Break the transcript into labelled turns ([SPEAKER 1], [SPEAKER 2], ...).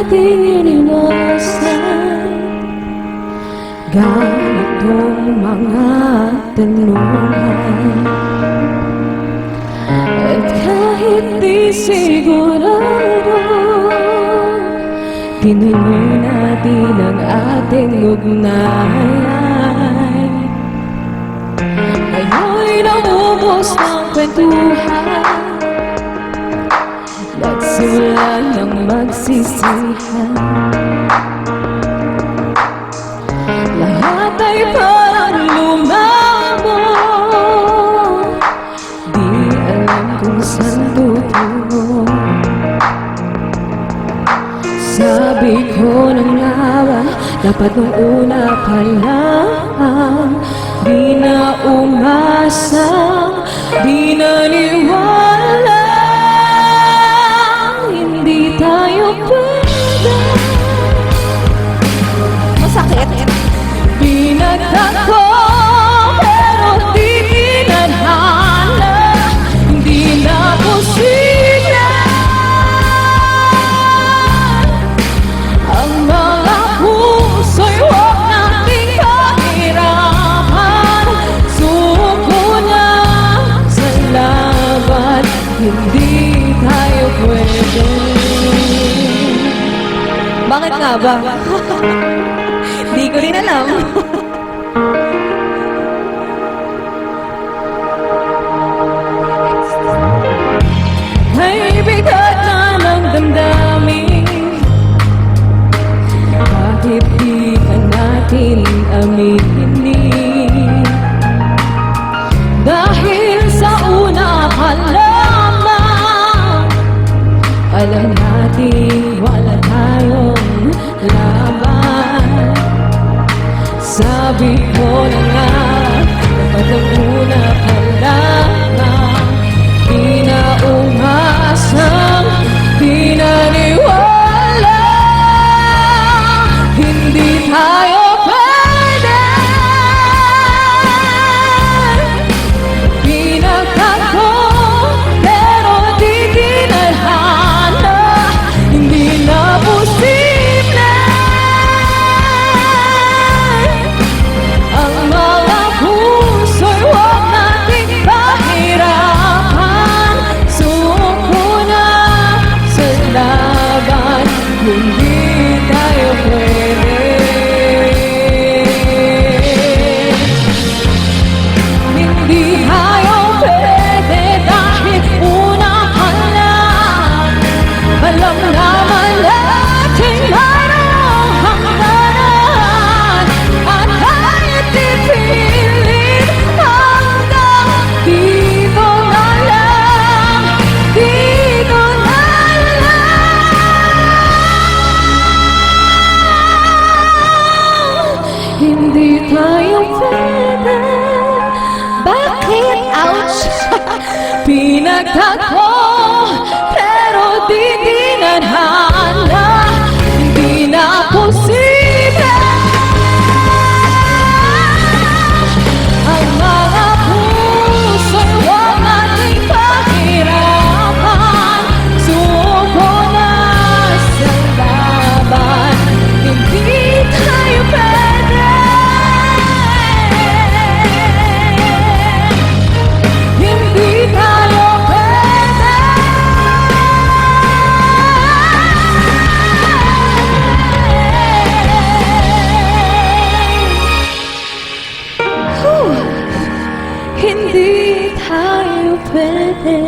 [SPEAKER 1] nating iniwasan ganitong mga tanungan. At kahit di sigurado, tinuloy natin ang ating ugnayan. Ngayon'y naubos ng kwentuhan, nagsimula ng magsisihan. Lahat ay parang lumabo, di alam kung saan tutungo. Sabi ko na nga ba, dapat nung una pa lang, di na umasa, di naniwala, hindi tayo pwede. Masakit. Pinagtako pero di tinadhana, hindi na posible ang mga puso'y huwag nating pahirapan. Suko na sa laban, hindi tayo pwede. Bakit nga ba? Di ko rin alam. May bigat na ng damdamin, kahit di ka natin aminin. Dahil sa una pa lamang, alam natin wala tayong laban. Sabi ko na nga, dapat ang una pa lamang, di na umasang, di naniwala, hindi tayo pwede. Pinagtako pero di tinadhana, hindi na posible ang mga puso'y huwag nating pahirapan. Suko na sa laban, hindi tayo pwede. Hindi tayo pwede dahil una pa lang, alam naman natin mayroong hangganan. At kahit ipilit hanggang dito na lang, dito na lang, hindi tayo pwede. Bakit? Ouch! Pinagtako pero di tinadhana, hindi na posible ang mga puso'y huwag nating pahirapan. Suko na sa laban, hindi tayo pwede. Hindi tayo pwede. Hindi tayo pwede.